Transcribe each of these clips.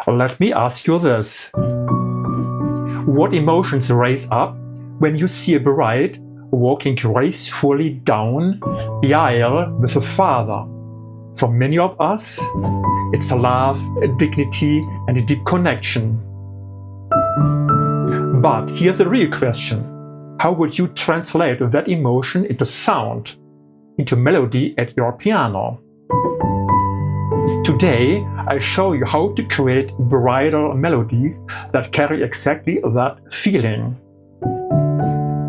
Let me ask you this. What emotions rise up when you see a bride walking gracefully down the aisle with a father? For many of us, it's a love, a dignity, and a deep connection. But here's the real question. How would you translate that emotion into sound, into melody at your piano? Today, I'll show you how to create bridal melodies that carry exactly that feeling.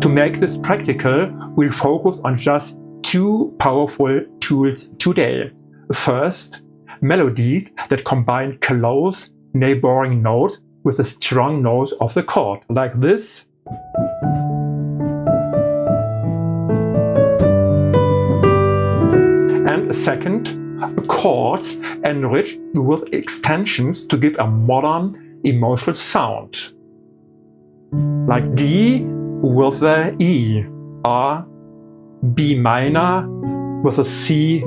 To make this practical, we'll focus on just two powerful tools today. First, melodies that combine close neighboring notes with the strong notes of the chord, like this. And second, chords enriched with extensions to give a modern emotional sound, like D with a E, or B minor with a C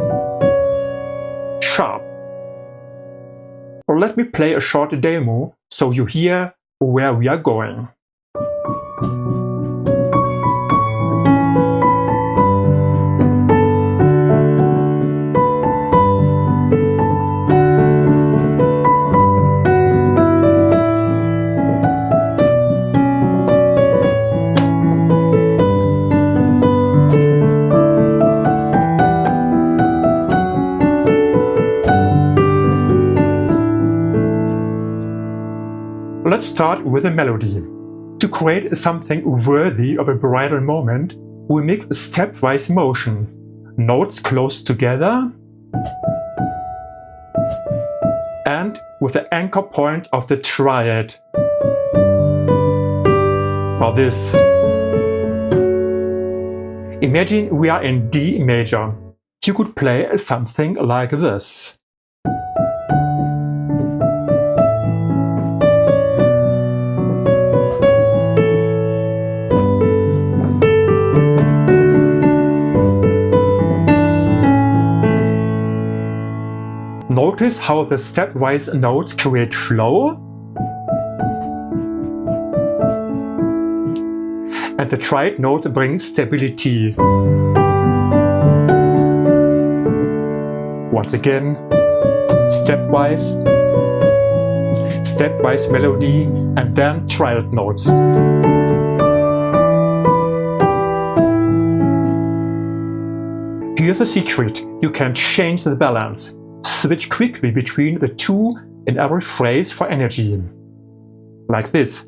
sharp. Or let me play a short demo so you hear where we are going. Let's start with a melody. To create something worthy of a bridal moment, we mix a stepwise motion, notes close together, and with the anchor point of the triad. For this, imagine we are in D major. You could play something like this. Notice how the stepwise notes create flow, and the triad note brings stability. Once again, stepwise melody, and then triad notes. Here's the secret: you can change the balance. Switch quickly between the two in every phrase for energy. Like this.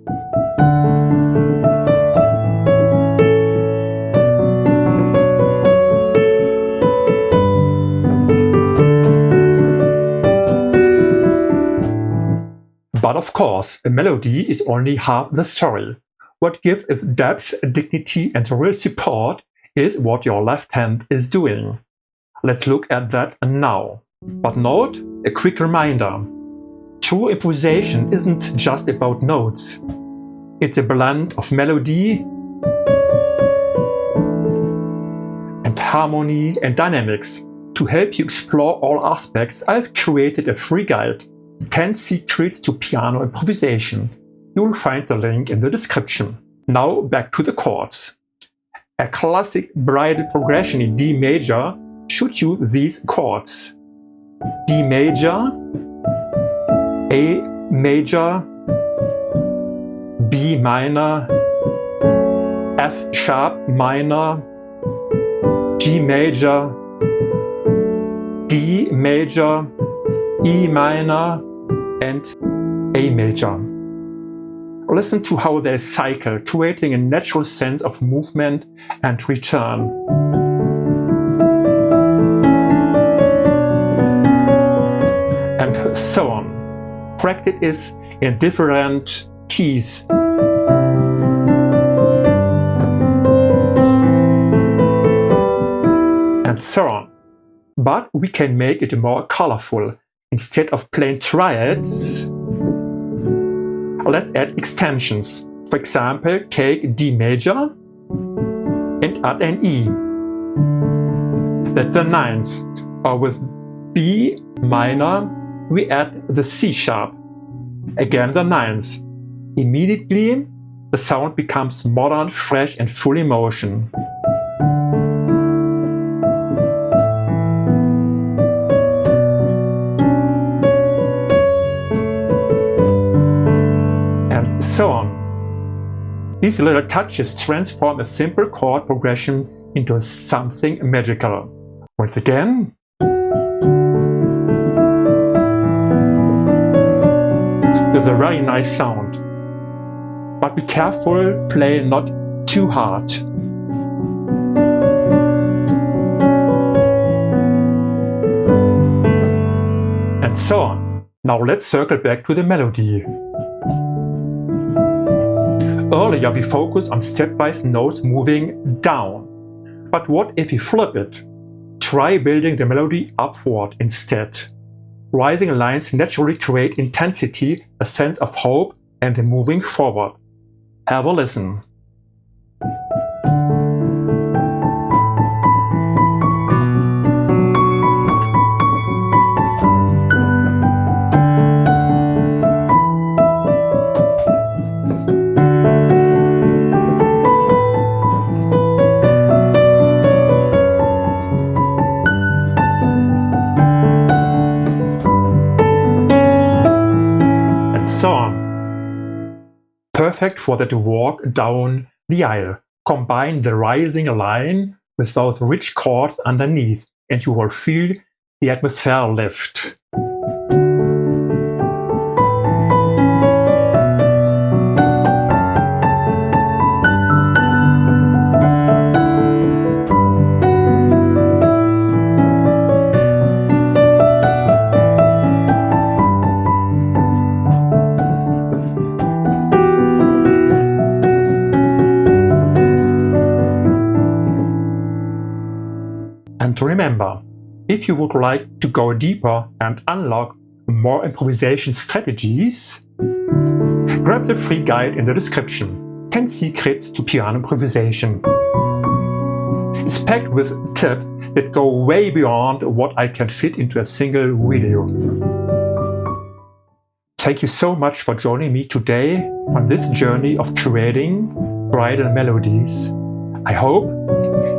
But of course, a melody is only half the story. What gives it depth, dignity, and real support is what your left hand is doing. Let's look at that now. But note, a quick reminder. True improvisation isn't just about notes. It's a blend of melody and harmony and dynamics. To help you explore all aspects, I've created a free guide, 10 Secrets to Piano Improvisation. You'll find the link in the description. Now back to the chords. A classic bridal progression in D major should use these chords: D major, A major, B minor, F sharp minor, G major, D major, E minor, and A major. Listen to how they cycle, creating a natural sense of movement and return. And so on. Practice is in different keys. And so on. But we can make it more colorful. Instead of plain triads, let's add extensions. For example, take D major and add an E. That's the ninth. Or with B minor, we add the C sharp. Again the ninth. Immediately, the sound becomes modern, fresh and full emotion. And so on. These little touches transform a simple chord progression into something magical. Once again. With a very nice sound. But be careful, play not too hard. And so on. Now let's circle back to the melody. Earlier we focused on stepwise notes moving down. But what if we flip it? Try building the melody upward instead. Rising lines naturally create intensity, a sense of hope, and moving forward. Have a listen. So on. Perfect for that walk down the aisle. Combine the rising line with those rich chords underneath and you will feel the atmosphere lift. And remember, if you would like to go deeper and unlock more improvisation strategies, grab the free guide in the description, 10 Secrets to Piano Improvisation. It's packed with tips that go way beyond what I can fit into a single video. Thank you so much for joining me today on this journey of creating bridal melodies. I hope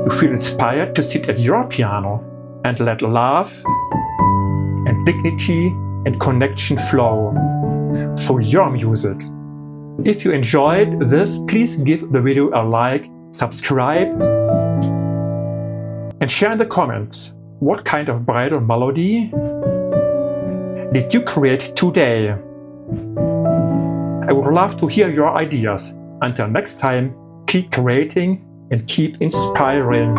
you feel inspired to sit at your piano and let love and dignity and connection flow through your music. If you enjoyed this, please give the video a like, subscribe, and share in the comments what kind of bridal melody did you create today. I would love to hear your ideas. Until next time, keep creating and keep inspiring.